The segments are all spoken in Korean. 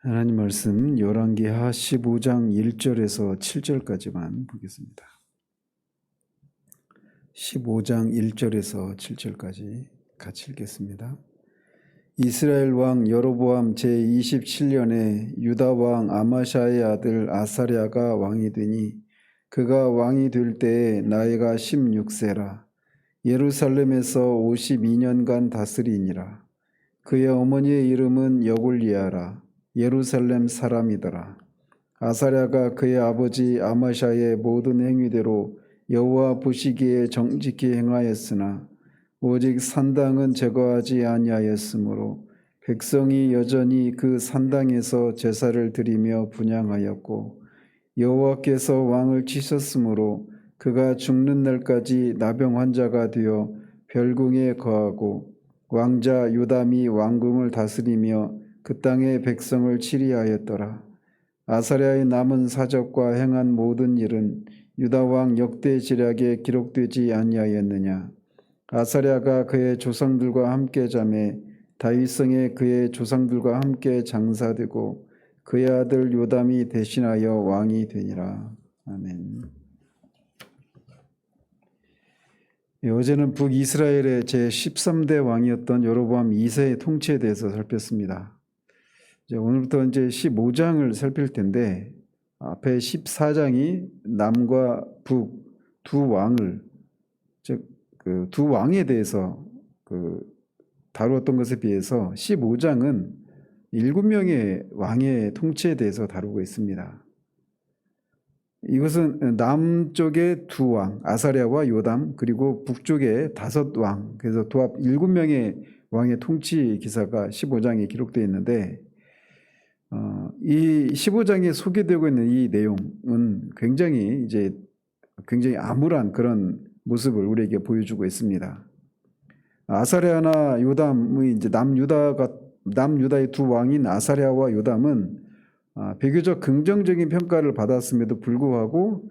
하나님 말씀 열왕기하 15장 1절에서 7절까지만 보겠습니다. 15장 1절에서 7절까지 같이 읽겠습니다. 이스라엘 왕 여로보암 제27년에 유다 왕 아마샤의 아들 아사랴가 왕이 되니 그가 왕이 될 때에 나이가 16세라. 예루살렘에서 52년간 다스리니라. 그의 어머니의 이름은 여골리아라. 예루살렘 사람이더라. 아사랴가 그의 아버지 아마샤의 모든 행위대로 여호와 보시기에 정직히 행하였으나 오직 산당은 제거하지 아니하였으므로 백성이 여전히 그 산당에서 제사를 드리며 분향하였고 여호와께서 왕을 치셨으므로 그가 죽는 날까지 나병 환자가 되어 별궁에 거하고 왕자 요담이 왕궁을 다스리며 그 땅의 백성을 치리하였더라. 아사랴의 남은 사적과 행한 모든 일은 유다 왕 역대 지략에 기록되지 아니하였느냐. 아사랴가 그의 조상들과 함께 자매 다윗성에 그의 조상들과 함께 장사되고 그의 아들 요담이 대신하여 왕이 되니라. 아멘. 어제는 북이스라엘의 제13대 왕이었던 여로보암 2세의 통치에 대해서 살폈습니다. 오늘부터 이제 15장을 살필 텐데 앞에 14장이 남과 북 두 왕을 즉 그 두 왕에 대해서 다루었던 것에 비해서 15장은 7명의 왕의 통치에 대해서 다루고 있습니다. 이것은 남쪽의 두 왕 아사랴와 요담 그리고 북쪽의 5왕 그래서 도합 7명의 왕의 통치 기사가 15장에 기록되어 있는데 이 15장에 소개되고 있는 이 내용은 굉장히 암울한 그런 모습을 우리에게 보여주고 있습니다. 아사랴나 요담의 이제 남유다의 두 왕인 아사랴와 요담은 비교적 긍정적인 평가를 받았음에도 불구하고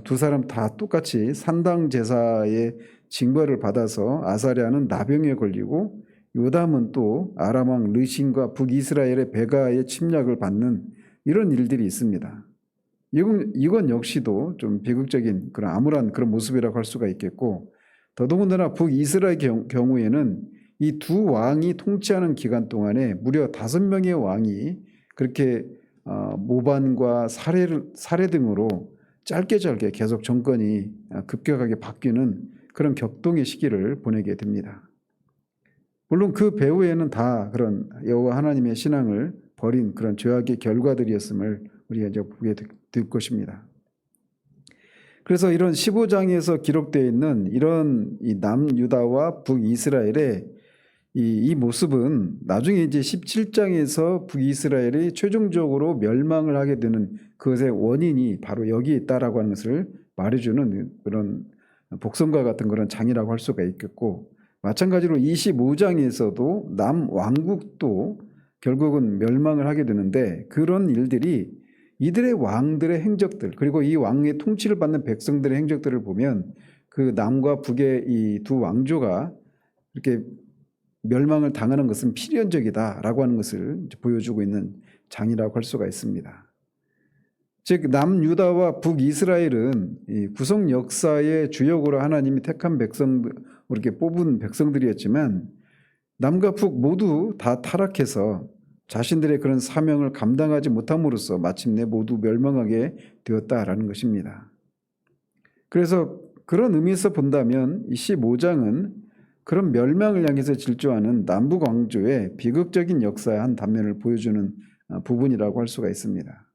두 사람 다 똑같이 산당 제사의 징벌을 받아서 아사랴는 나병에 걸리고 요담은 또 아람 왕 르신과 북이스라엘의 베가의 침략을 받는 이런 일들이 있습니다. 이건 역시도 좀 비극적인 그런 암울한 그런 모습이라고 할 수가 있겠고 더더군다나 북이스라엘 경우에는 이 두 왕이 통치하는 기간 동안에 무려 5명의 왕이 그렇게 모반과 살해 등으로 짧게 계속 정권이 급격하게 바뀌는 그런 격동의 시기를 보내게 됩니다. 물론 그 배후에는 다 그런 여호와 하나님의 신앙을 버린 그런 죄악의 결과들이었음을 우리가 이제 보게 될 것입니다. 그래서 이런 15장에서 기록되어 있는 이런 이 남유다와 북이스라엘의 이 모습은 나중에 이제 17장에서 북이스라엘이 최종적으로 멸망을 하게 되는 그것의 원인이 바로 여기에 있다라고 하는 것을 말해주는 그런 복선과 같은 그런 장이라고 할 수가 있겠고 마찬가지로 25장에서도 남왕국도 결국은 멸망을 하게 되는데 그런 일들이 이들의 왕들의 행적들 그리고 이 왕의 통치를 받는 백성들의 행적들을 보면 그 남과 북의 이 두 왕조가 이렇게 멸망을 당하는 것은 필연적이다라고 하는 것을 보여주고 있는 장이라고 할 수가 있습니다. 즉 남유다와 북이스라엘은 이 구속 역사의 주역으로 하나님이 택한 백성들 이렇게 뽑은 백성들이었지만 남과 북 모두 다 타락해서 자신들의 그런 사명을 감당하지 못함으로써 마침내 모두 멸망하게 되었다라는 것입니다. 그래서 그런 의미에서 본다면 이 15장은 그런 멸망을 향해서 질주하는 남북 왕조의 비극적인 역사의 한 단면을 보여주는 부분이라고 할 수가 있습니다.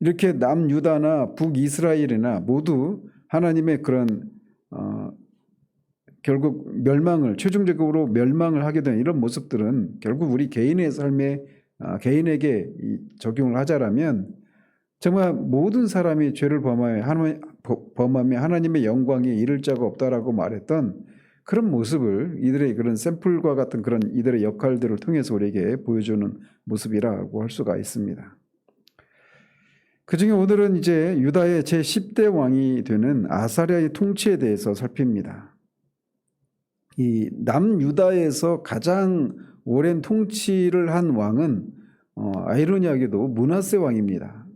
이렇게 남유다나 북이스라엘이나 모두 하나님의 그런 결국 최종적으로 멸망을 하게 된 이런 모습들은 결국 우리 개인의 삶에 개인에게 적용을 하자라면 정말 모든 사람이 죄를 범하며 하나님의 영광에 이를 자가 없다라고 말했던 그런 모습을 이들의 그런 샘플과 같은 그런 이들의 역할들을 통해서 우리에게 보여주는 모습이라고 할 수가 있습니다. 그중에 오늘은 이제 유다의 제10대 왕이 되는 아사랴의 통치에 대해서 살핍니다. 이 남유다에서 가장 오랜 통치를 한 왕은 아이러니하게도 므낫세 왕입니다.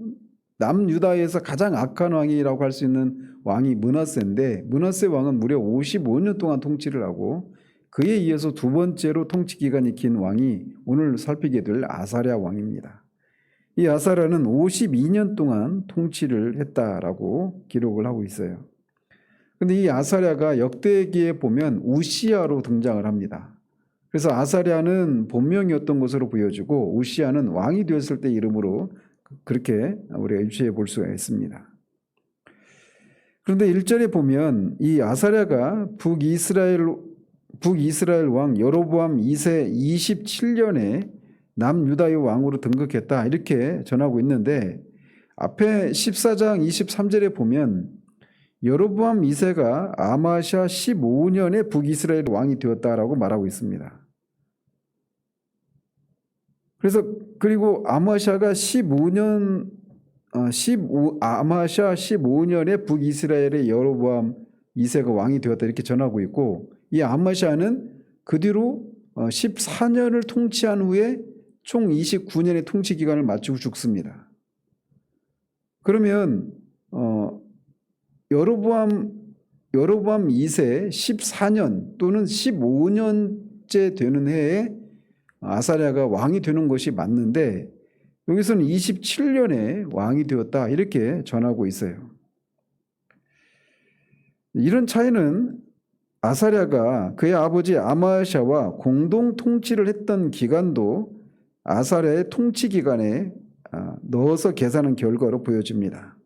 남유다에서 가장 악한 왕이라고 할 수 있는 왕이 므낫세인데 므낫세 왕은 무려 55년 동안 통치를 하고 그에 이어서 두 번째로 통치 기간이 긴 왕이 오늘 살피게 될 아사랴 왕입니다. 이 아사랴는 52년 동안 통치를 했다라고 기록을 하고 있어요. 그런데 이 아사랴가 역대기에 보면 우시야로 등장을 합니다. 그래서 아사랴는 본명이었던 것으로 보여지고 우시야는 왕이 되었을 때 이름으로 그렇게 우리가 유추해 볼 수가 있습니다. 그런데 1절에 보면 이 아사랴가 북이스라엘 왕 여로보암 2세 27년에 남유다의 왕으로 등극했다 이렇게 전하고 있는데 앞에 14장 23절에 보면 여로보암 2세가 아마샤 15년에 북이스라엘 왕이 되었다라고 말하고 있습니다. 그래서 그리고 아마샤가 15년 아마샤 15년에 북이스라엘의 여로보암 2세가 왕이 되었다 이렇게 전하고 있고 이 아마샤는 그 뒤로 14년을 통치한 후에 총 29년의 통치 기간을 마치고 죽습니다. 그러면 여로보암 2세 14년 또는 15년째 되는 해에 아사랴가 왕이 되는 것이 맞는데 여기서는 27년에 왕이 되었다 이렇게 전하고 있어요. 이런 차이는 아사랴가 그의 아버지 아마샤와 공동 통치를 했던 기간도 아사랴의 통치 기간에 넣어서 계산한 결과로 보여집니다.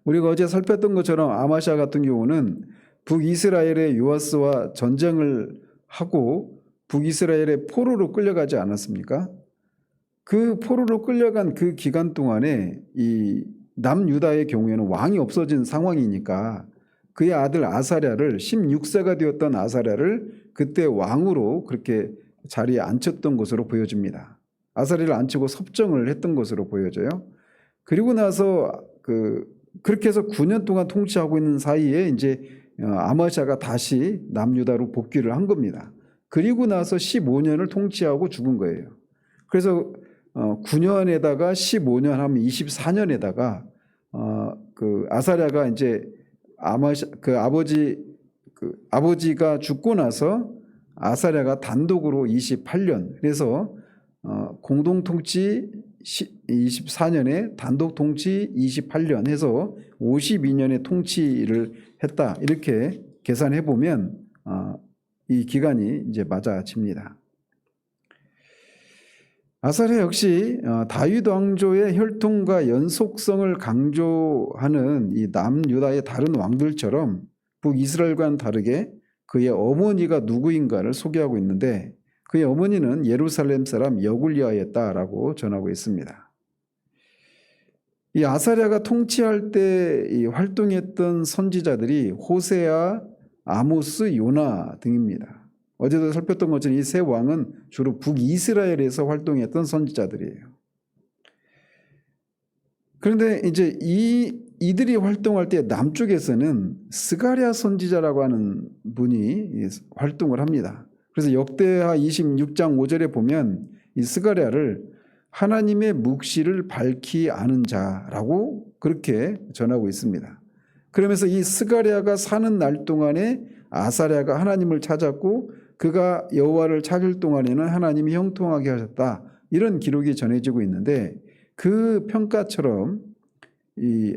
우리가 어제 살폈던 것처럼 아마샤 같은 경우는 북이스라엘의 요아스와 전쟁을 하고 북이스라엘의 포로로 끌려가지 않았습니까? 그 포로로 끌려간 그 기간 동안에 이 남유다의 경우에는 왕이 없어진 상황이니까 그의 아들 아사랴를 16세가 되었던 아사랴를 그때 왕으로 그렇게 자리에 앉혔던 것으로 보여집니다. 아사랴를 앉히고 섭정을 했던 것으로 보여져요. 그리고 나서 그렇게 해서 9년 동안 통치하고 있는 사이에 이제 아마샤가 다시 남유다로 복귀를 한 겁니다. 그리고 나서 15년을 통치하고 죽은 거예요. 그래서 9년에다가 15년 하면 24년에다가 아사랴가 이제 아버지가 죽고 나서 아사랴가 단독으로 28년 그래서 공동 통치 24년에 단독 통치 28년 해서 52년의 통치를 했다 이렇게 계산해 보면 이 기간이 이제 맞아집니다. 아사랴 역시 다윗 왕조의 혈통과 연속성을 강조하는 이 남유다의 다른 왕들처럼 북이스라엘과는 다르게 그의 어머니가 누구인가를 소개하고 있는데 그의 어머니는 예루살렘 사람 여굴리아였다라고 전하고 있습니다. 이 아사랴가 통치할 때 활동했던 선지자들이 호세아, 아모스, 요나 등입니다. 어제도 살폈던 것처럼 이 세 왕은 주로 북이스라엘에서 활동했던 선지자들이에요. 그런데 이제 이들이 활동할 때 남쪽에서는 스가랴 선지자라고 하는 분이 활동을 합니다. 그래서 역대하 26장 5절에 보면 이 스가랴를 하나님의 묵시를 밝히 아는 자라고 그렇게 전하고 있습니다. 그러면서 이 스가랴가 사는 날 동안에 아사랴가 하나님을 찾았고 그가 여호와를 찾을 동안에는 하나님이 형통하게 하셨다. 이런 기록이 전해지고 있는데 그 평가처럼 이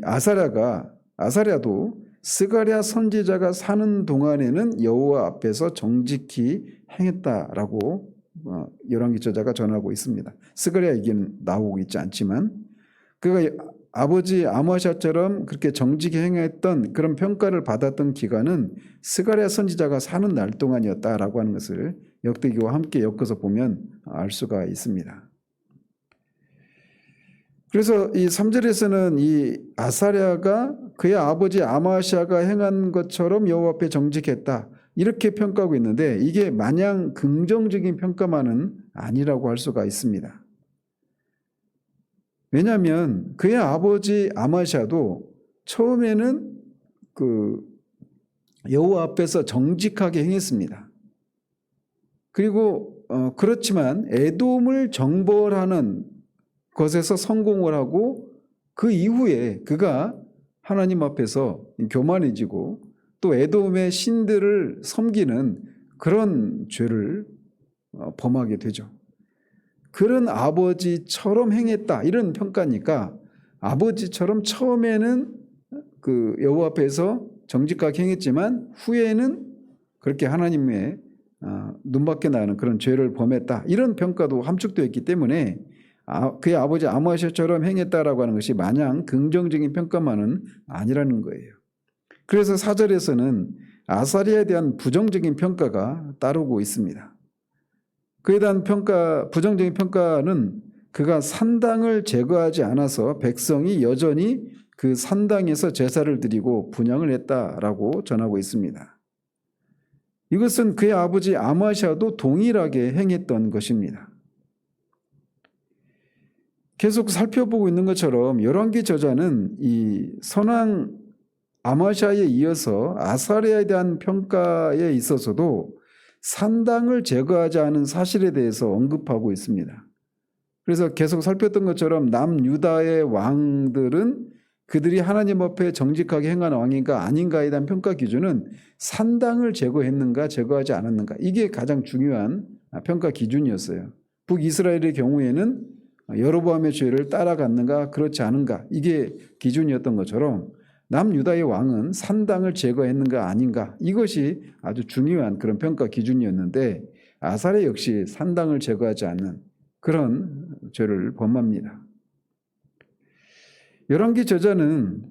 아사랴도 스가랴 선지자가 사는 동안에는 여호와 앞에서 정직히 행했다라고 열왕기 저자가 전하고 있습니다. 스가랴 얘기는 나오고 있지 않지만 그가 아버지 아마샤처럼 그렇게 정직히 행했던 그런 평가를 받았던 기간은 스가랴 선지자가 사는 날 동안이었다라고 하는 것을 역대기와 함께 엮어서 보면 알 수가 있습니다. 그래서 이 3절에서는 이 아사랴가 그의 아버지 아마샤가 행한 것처럼 여호와 앞에 정직했다 이렇게 평가하고 있는데 이게 마냥 긍정적인 평가만은 아니라고 할 수가 있습니다. 왜냐하면 그의 아버지 아마샤도 처음에는 여호와 앞에서 정직하게 행했습니다. 그리고 그렇지만 에돔을 정벌하는 것에서 성공을 하고 그 이후에 그가 하나님 앞에서 교만해지고 또 에돔의 신들을 섬기는 그런 죄를 범하게 되죠. 그런 아버지처럼 행했다 이런 평가니까 아버지처럼 처음에는 그 여호와 앞에서 정직하게 행했지만 후에는 그렇게 하나님의 눈밖에 나는 그런 죄를 범했다 이런 평가도 함축되어 있기 때문에 그의 아버지 아마시아처럼 행했다라고 하는 것이 마냥 긍정적인 평가만은 아니라는 거예요. 그래서 4절에서는 아사랴에 대한 부정적인 평가가 따르고 있습니다. 그에 대한 부정적인 평가는 그가 산당을 제거하지 않아서 백성이 여전히 그 산당에서 제사를 드리고 분향을 했다라고 전하고 있습니다. 이것은 그의 아버지 아마시아도 동일하게 행했던 것입니다. 계속 살펴보고 있는 것처럼 열왕기 저자는 이 선왕 아마시아에 이어서 아사랴에 대한 평가에 있어서도 산당을 제거하지 않은 사실에 대해서 언급하고 있습니다. 그래서 계속 살폈던 것처럼 남유다의 왕들은 그들이 하나님 앞에 정직하게 행한 왕인가 아닌가에 대한 평가 기준은 산당을 제거했는가 제거하지 않았는가 이게 가장 중요한 평가 기준이었어요. 북이스라엘의 경우에는 여로보암의 죄를 따라갔는가 그렇지 않은가 이게 기준이었던 것처럼 남유다의 왕은 산당을 제거했는가 아닌가 이것이 아주 중요한 그런 평가 기준이었는데 아사랴 역시 산당을 제거하지 않는 그런 죄를 범합니다. 열왕기 저자는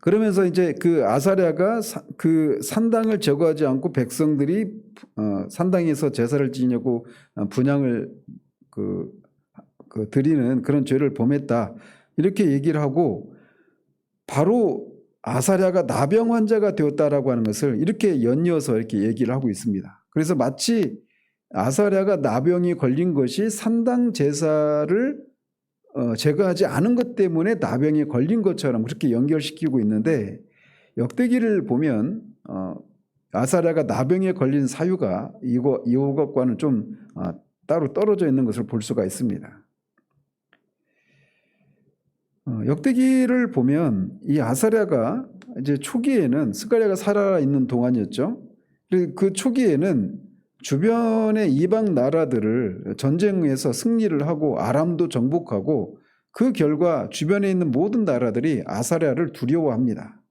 그러면서 이제 그 아사랴가 그 산당을 제거하지 않고 백성들이 산당에서 제사를 지내고 분향을 드리는 그런 죄를 범했다 이렇게 얘기를 하고 바로 아사랴가 나병 환자가 되었다라고 하는 것을 이렇게 연이어서 이렇게 얘기를 하고 있습니다. 그래서 마치 아사랴가 나병이 걸린 것이 산당 제사를 제거하지 않은 것 때문에 나병에 걸린 것처럼 그렇게 연결시키고 있는데 역대기를 보면 아사랴가 나병에 걸린 사유가 이것과는 좀 따로 떨어져 있는 것을 볼 수가 있습니다. 역대기를 보면 이 아사랴가 이제 초기에는 스가랴가 살아있는 동안이었죠. 그 초기에는 주변의 이방 나라들을 전쟁에서 승리를 하고 아람도 정복하고 그 결과 주변에 있는 모든 나라들이 아사랴를 두려워합니다.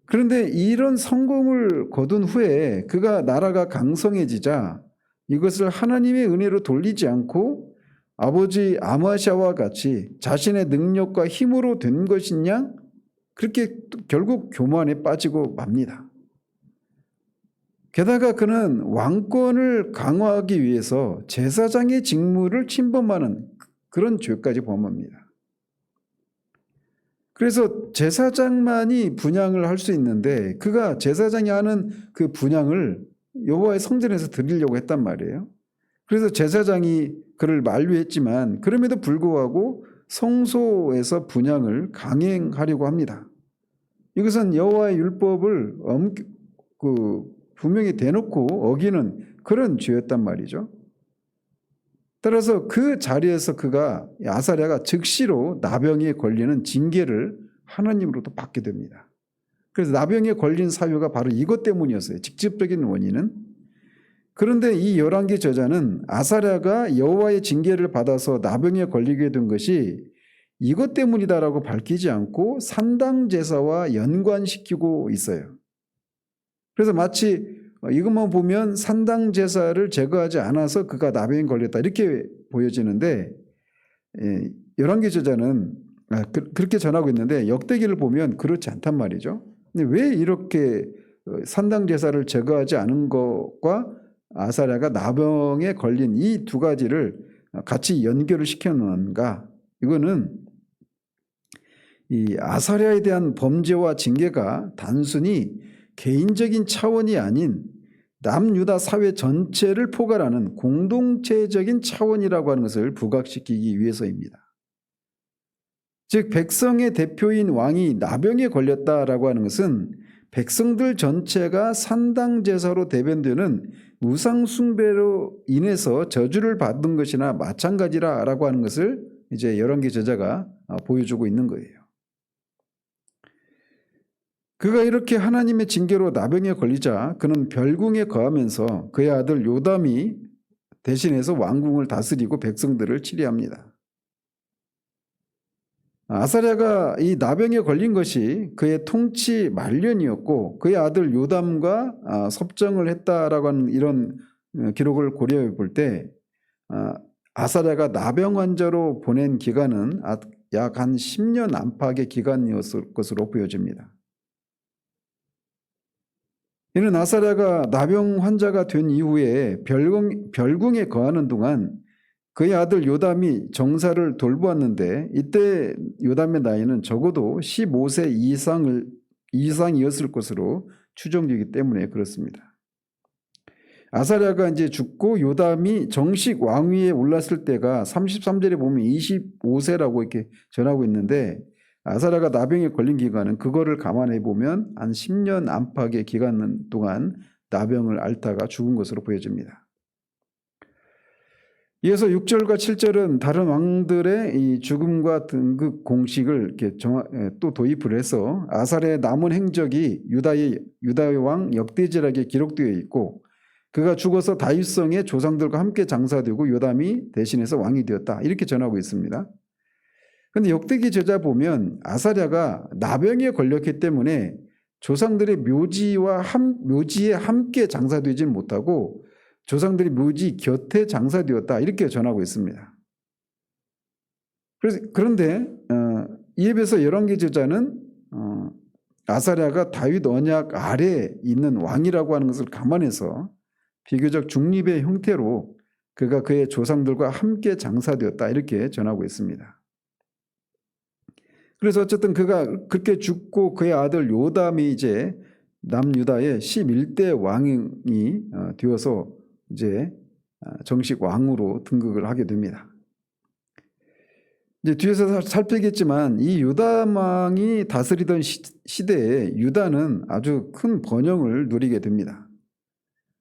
그런데 이런 성공을 거둔 후에 그가 나라가 강성해지자 이것을 하나님의 은혜로 돌리지 않고 아버지 아마시아와 같이 자신의 능력과 힘으로 된 것이냐 그렇게 결국 교만에 빠지고 맙니다. 게다가 그는 왕권을 강화하기 위해서 제사장의 직무를 침범하는 그런 죄까지 범합니다. 그래서 제사장만이 분향을 할 수 있는데 그가 제사장이 하는 그 분향을 여호와의 성전에서 드리려고 했단 말이에요. 그래서 제사장이 그를 만류했지만 그럼에도 불구하고 성소에서 분향을 강행하려고 합니다. 이것은 여호와의 율법을 분명히 대놓고 어기는 그런 죄였단 말이죠. 따라서 그 자리에서 아사랴가 즉시로 나병에 걸리는 징계를 하나님으로부터 받게 됩니다. 그래서 나병에 걸린 사유가 바로 이것 때문이었어요. 직접적인 원인은. 그런데 이 열왕기 저자는 아사랴가 여호와의 징계를 받아서 나병에 걸리게 된 것이 이것 때문이다라고 밝히지 않고 산당 제사와 연관시키고 있어요. 그래서 마치 이것만 보면 산당 제사를 제거하지 않아서 그가 나병에 걸렸다 이렇게 보여지는데 열왕기 저자는 그렇게 전하고 있는데 역대기를 보면 그렇지 않단 말이죠. 근데 왜 이렇게 산당 제사를 제거하지 않은 것과 아사랴가 나병에 걸린 이 두 가지를 같이 연결을 시켜놓는가? 이거는 이 아사랴에 대한 범죄와 징계가 단순히 개인적인 차원이 아닌 남유다 사회 전체를 포괄하는 공동체적인 차원이라고 하는 것을 부각시키기 위해서입니다. 즉 백성의 대표인 왕이 나병에 걸렸다라고 하는 것은 백성들 전체가 산당 제사로 대변되는 우상 숭배로 인해서 저주를 받은 것이나 마찬가지라라고 하는 것을 이제 열왕기 저자가 보여주고 있는 거예요. 그가 이렇게 하나님의 징계로 나병에 걸리자 그는 별궁에 거하면서 그의 아들 요담이 대신해서 왕궁을 다스리고 백성들을 치리합니다. 아사랴가 이 나병에 걸린 것이 그의 통치 말년이었고 그의 아들 요담과 섭정을 했다라고 하는 이런 기록을 고려해 볼 때 아사랴가 나병 환자로 보낸 기간은 약 한 10년 안팎의 기간이었을 것으로 보여집니다. 이는 아사랴가 나병 환자가 된 이후에 별궁에 거하는 동안 그의 아들 요담이 정사를 돌보았는데 이때 요담의 나이는 적어도 15세 이상이었을 것으로 추정되기 때문에 그렇습니다. 아사랴가 이제 죽고 요담이 정식 왕위에 올랐을 때가 33절에 보면 25세라고 이렇게 전하고 있는데 아사랴가 나병에 걸린 기간은 그거를 감안해 보면 한 10년 안팎의 기간 동안 나병을 앓다가 죽은 것으로 보여집니다. 이어서 6절과 7절은 다른 왕들의 이 죽음과 등극 공식을 이렇게 또 도입을 해서 아사랴의 남은 행적이 유다의 왕 역대지락에 기록되어 있고 그가 죽어서 다윗성의 조상들과 함께 장사되고 요담이 대신해서 왕이 되었다 이렇게 전하고 있습니다. 그런데 역대기 저자 보면 아사랴가 나병에 걸렸기 때문에 조상들의 묘지에 함께 장사되지는 못하고 조상들이 묘지 곁에 장사되었다 이렇게 전하고 있습니다. 그런데 이에 비해서 열왕기 저자는 아사랴가 다윗 언약 아래에 있는 왕이라고 하는 것을 감안해서 비교적 중립의 형태로 그가 그의 조상들과 함께 장사되었다 이렇게 전하고 있습니다. 그래서 어쨌든 그가 그렇게 죽고 그의 아들 요담이 이제 남유다의 11대 왕이 되어서 이제 정식 왕으로 등극을 하게 됩니다. 이제 뒤에서 살피겠지만 이 요담 왕이 다스리던 시대에 유다는 아주 큰 번영을 누리게 됩니다.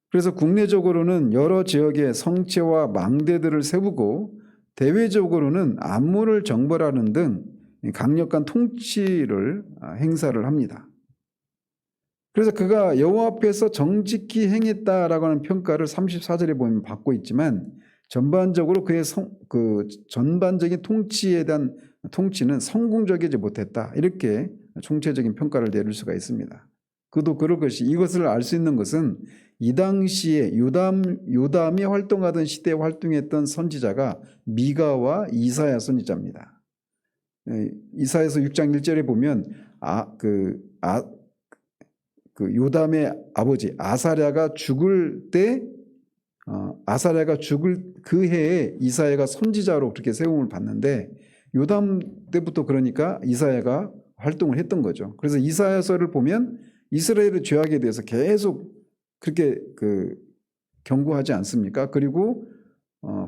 그래서 국내적으로는 여러 지역의 성체와 망대들을 세우고 대외적으로는 암몬을 정벌하는 등 강력한 통치를 행사를 합니다. 그래서 그가 여호와 앞에서 정직히 행했다라고 하는 평가를 34절에 보면 받고 있지만 전반적으로 그의 전반적인 통치에 대한 통치는 성공적이지 못했다 이렇게 총체적인 평가를 내릴 수가 있습니다. 그도 그럴 것이 이것을 알 수 있는 것은 이 당시에 요담이 활동하던 시대에 활동했던 선지자가 미가와 이사야 선지자입니다. 이사야서 6장 1절에 보면 요담의 아버지 아사랴가 죽을 그 해에 이사야가 선지자로 그렇게 세움을 받는데 요담 때부터 그러니까 이사야가 활동을 했던 거죠. 그래서 이사야서를 보면 이스라엘의 죄악에 대해서 계속 그렇게 경고하지 않습니까? 그리고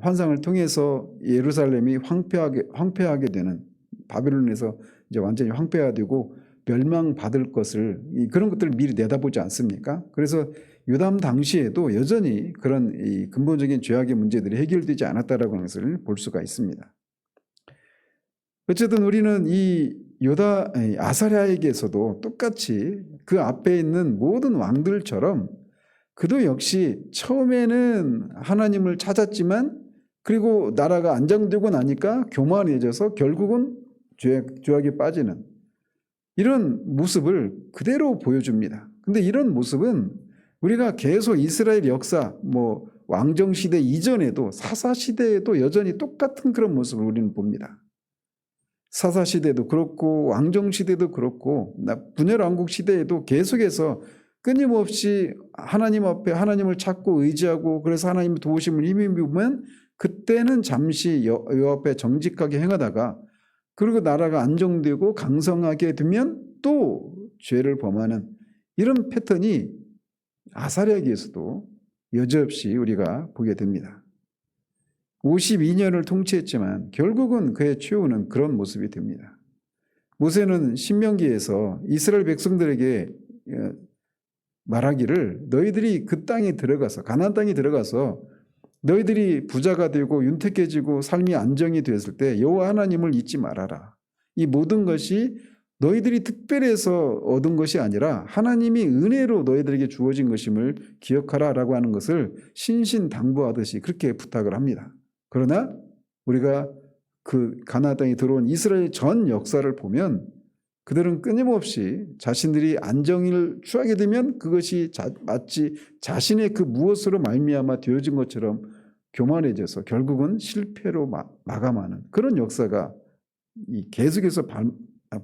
환상을 통해서 예루살렘이 황폐하게 되는 바벨론에서 이제 완전히 황폐화되고 멸망받을 것을 그런 것들을 미리 내다보지 않습니까? 그래서 요담 당시에도 여전히 그런 이 근본적인 죄악의 문제들이 해결되지 않았다라고 하는 것을 볼 수가 있습니다. 어쨌든 우리는 이 아사랴에게서도 똑같이 그 앞에 있는 모든 왕들처럼 그도 역시 처음에는 하나님을 찾았지만 그리고 나라가 안정되고 나니까 교만해져서 결국은 죄악에 빠지는 이런 모습을 그대로 보여줍니다. 근데 이런 모습은 우리가 계속 이스라엘 역사, 왕정시대 이전에도 사사시대에도 여전히 똑같은 그런 모습을 우리는 봅니다. 사사시대도 그렇고 왕정시대도 그렇고 분열왕국 시대에도 계속해서 끊임없이 하나님 앞에 하나님을 찾고 의지하고 그래서 하나님의 도우심을 힘입으면 그때는 잠시 여호와 앞에 정직하게 행하다가 그리고 나라가 안정되고 강성하게 되면 또 죄를 범하는 이런 패턴이 아사랴에게서도 여지없이 우리가 보게 됩니다. 52년을 통치했지만 결국은 그의 최후는 그런 모습이 됩니다. 모세는 신명기에서 이스라엘 백성들에게 말하기를 너희들이 그 땅에 들어가서 가나안 땅에 들어가서 너희들이 부자가 되고 윤택해지고 삶이 안정이 되었을 때 여호와 하나님을 잊지 말아라. 이 모든 것이 너희들이 특별해서 얻은 것이 아니라 하나님이 은혜로 너희들에게 주어진 것임을 기억하라라고 하는 것을 신신당부하듯이 그렇게 부탁을 합니다. 그러나 우리가 그 가나안 땅에 들어온 이스라엘 전 역사를 보면 그들은 끊임없이 자신들이 안정을 취하게 되면 그것이 마치 자신의 그 무엇으로 말미암아 되어진 것처럼 교만해져서 결국은 실패로 마감하는 그런 역사가 계속해서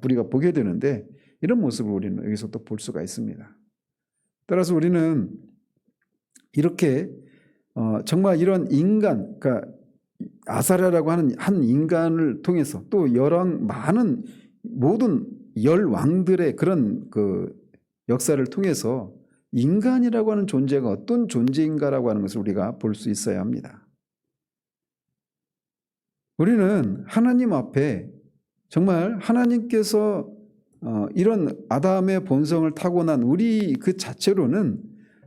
우리가 보게 되는데 이런 모습을 우리는 여기서 또 볼 수가 있습니다. 따라서 우리는 이렇게 정말 이런 인간, 그러니까 아사랴라고 하는 한 인간을 통해서 또 여러 많은 모든 열 왕들의 그런 그 역사를 통해서 인간이라고 하는 존재가 어떤 존재인가라고 하는 것을 우리가 볼 수 있어야 합니다. 우리는 하나님 앞에 정말 하나님께서 이런 아담의 본성을 타고난 우리 그 자체로는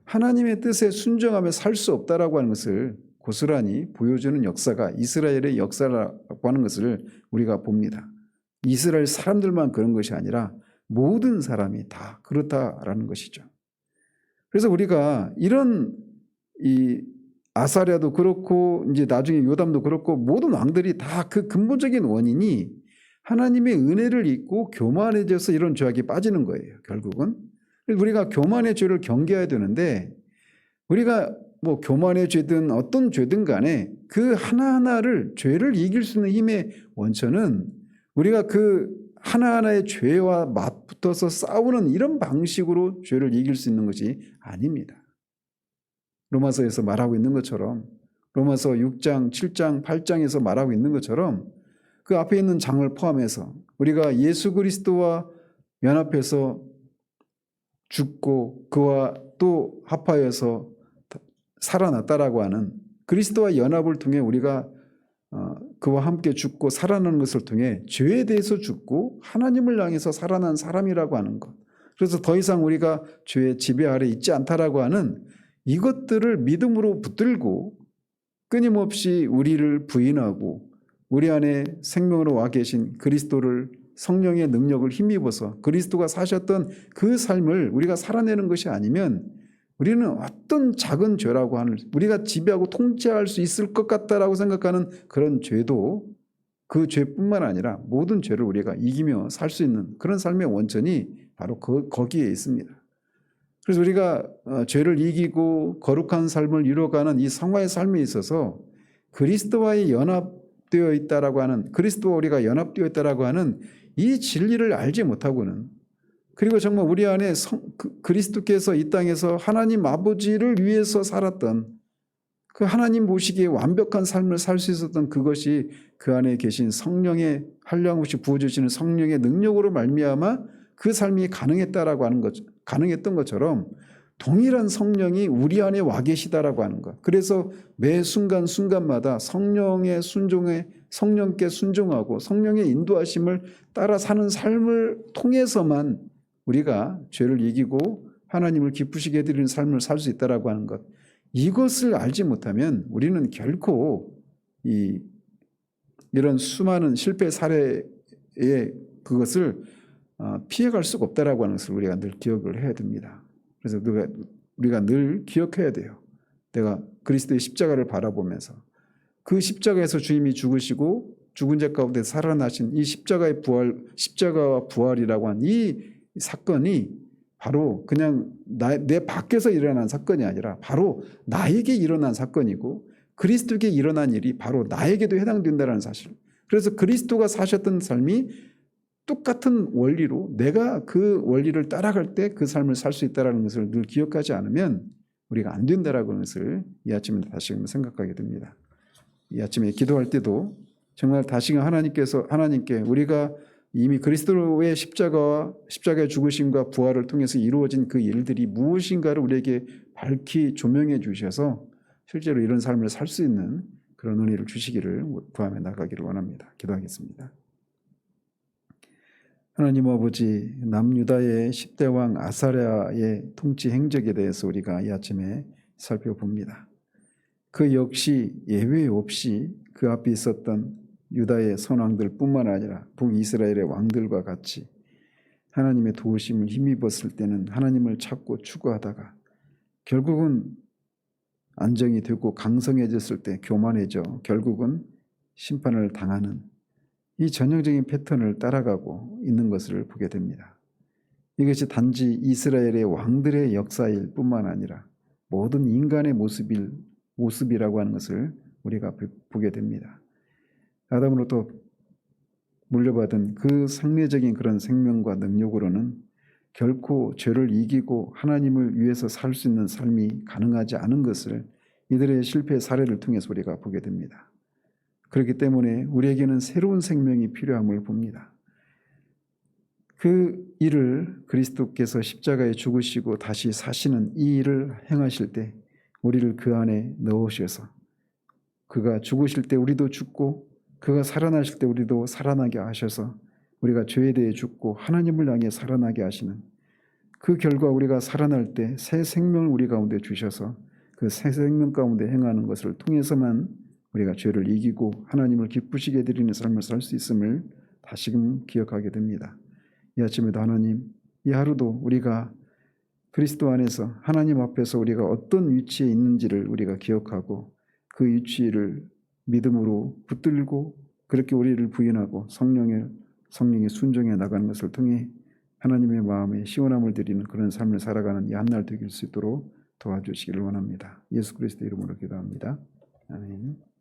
하나님의 뜻에 순종하며 살 수 없다라고 하는 것을 고스란히 보여주는 역사가 이스라엘의 역사라고 하는 것을 우리가 봅니다. 이스라엘 사람들만 그런 것이 아니라 모든 사람이 다 그렇다라는 것이죠. 그래서 우리가 이런 이 아사랴도 그렇고 이제 나중에 요담도 그렇고 모든 왕들이 다 그 근본적인 원인이 하나님의 은혜를 잊고 교만해져서 이런 죄악에 빠지는 거예요. 결국은 우리가 교만의 죄를 경계해야 되는데 우리가 뭐 교만의 죄든 어떤 죄든 간에 그 하나하나를 죄를 이길 수 있는 힘의 원천은 우리가 그 하나하나의 죄와 맞붙어서 싸우는 이런 방식으로 죄를 이길 수 있는 것이 아닙니다. 로마서에서 말하고 있는 것처럼 로마서 6장, 7장, 8장에서 말하고 있는 것처럼 그 앞에 있는 장을 포함해서 우리가 예수 그리스도와 연합해서 죽고 그와 또 합하여서 살아났다라고 하는 그리스도와 연합을 통해 우리가 그와 함께 죽고 살아나는 것을 통해 죄에 대해서 죽고 하나님을 향해서 살아난 사람이라고 하는 것. 그래서 더 이상 우리가 죄의 지배 아래 있지 않다라고 하는 이것들을 믿음으로 붙들고 끊임없이 우리를 부인하고 우리 안에 생명으로 와 계신 그리스도를 성령의 능력을 힘입어서 그리스도가 사셨던 그 삶을 우리가 살아내는 것이 아니면 우리는 어떤 작은 죄라고 하는 우리가 지배하고 통제할 수 있을 것 같다라고 생각하는 그런 죄도 그 죄뿐만 아니라 모든 죄를 우리가 이기며 살 수 있는 그런 삶의 원천이 바로 거기에 있습니다. 그래서 우리가 죄를 이기고 거룩한 삶을 이루어가는 이 성화의 삶에 있어서 그리스도와의 연합되어 있다라고 하는 그리스도와 우리가 연합되어 있다라고 하는 이 진리를 알지 못하고는 그리고 정말 우리 안에 그리스도께서 이 땅에서 하나님 아버지를 위해서 살았던 그 하나님 보시기에 완벽한 삶을 살 수 있었던 그것이 그 안에 계신 성령의 한량없이 부어주시는 성령의 능력으로 말미암아 그 삶이 가능했다라고 하는 것, 가능했던 것처럼 동일한 성령이 우리 안에 와 계시다라고 하는 것. 그래서 매 순간 순간마다 성령의 순종에 성령께 순종하고 성령의 인도하심을 따라 사는 삶을 통해서만 우리가 죄를 이기고 하나님을 기쁘시게 해드리는 삶을 살 수 있다라고 하는 것. 이것을 알지 못하면 우리는 결코 이런 수많은 실패 사례의 그것을 피해갈 수가 없다라고 하는 것을 우리가 늘 기억을 해야 됩니다. 그래서 우리가 늘 기억해야 돼요. 내가 그리스도의 십자가를 바라보면서 그 십자가에서 주님이 죽으시고 죽은 자 가운데 살아나신 이 십자가의 부활, 십자가와 부활이라고 한 이 사건이 바로 그냥 내 밖에서 일어난 사건이 아니라 바로 나에게 일어난 사건이고 그리스도에게 일어난 일이 바로 나에게도 해당된다는 사실. 그래서 그리스도가 사셨던 삶이 똑같은 원리로 내가 그 원리를 따라갈 때 그 삶을 살 수 있다는 것을 늘 기억하지 않으면 우리가 안 된다라는 것을 이 아침에 다시금 생각하게 됩니다. 이 아침에 기도할 때도 정말 다시금 하나님께 우리가 이미 그리스도의 십자가의 죽으심과 부활을 통해서 이루어진 그 일들이 무엇인가를 우리에게 밝히 조명해 주셔서 실제로 이런 삶을 살 수 있는 그런 은혜를 주시기를 구하며 나가기를 원합니다. 기도하겠습니다. 하나님 아버지, 남유다의 10대 왕 아사랴의 통치 행적에 대해서 우리가 이 아침에 살펴봅니다. 그 역시 예외 없이 그 앞에 있었던 유다의 선왕들뿐만 아니라 북이스라엘의 왕들과 같이 하나님의 도우심을 힘입었을 때는 하나님을 찾고 추구하다가 결국은 안정이 되고 강성해졌을 때 교만해져 결국은 심판을 당하는 이 전형적인 패턴을 따라가고 있는 것을 보게 됩니다. 이것이 단지 이스라엘의 왕들의 역사일 뿐만 아니라 모든 인간의 모습이라고 하는 것을 우리가 보게 됩니다. 아담으로부터 물려받은 그 상례적인 그런 생명과 능력으로는 결코 죄를 이기고 하나님을 위해서 살 수 있는 삶이 가능하지 않은 것을 이들의 실패 사례를 통해서 우리가 보게 됩니다. 그렇기 때문에 우리에게는 새로운 생명이 필요함을 봅니다. 그 일을 그리스도께서 십자가에 죽으시고 다시 사시는 이 일을 행하실 때 우리를 그 안에 넣으셔서 그가 죽으실 때 우리도 죽고 그가 살아나실 때 우리도 살아나게 하셔서 우리가 죄에 대해 죽고 하나님을 향해 살아나게 하시는 그 결과 우리가 살아날 때 새 생명을 우리 가운데 주셔서 그 새 생명 가운데 행하는 것을 통해서만 우리가 죄를 이기고 하나님을 기쁘시게 해드리는 삶을 살 수 있음을 다시금 기억하게 됩니다. 이 아침에도 하나님, 이 하루도 우리가 그리스도 안에서 하나님 앞에서 우리가 어떤 위치에 있는지를 우리가 기억하고 그 위치를 믿음으로 붙들고 그렇게 우리를 부인하고 성령에 순종해 나가는 것을 통해 하나님의 마음에 시원함을 드리는 그런 삶을 살아가는 이 한 날 되길 수 있도록 도와주시기를 원합니다. 예수 그리스도 이름으로 기도합니다. 아멘.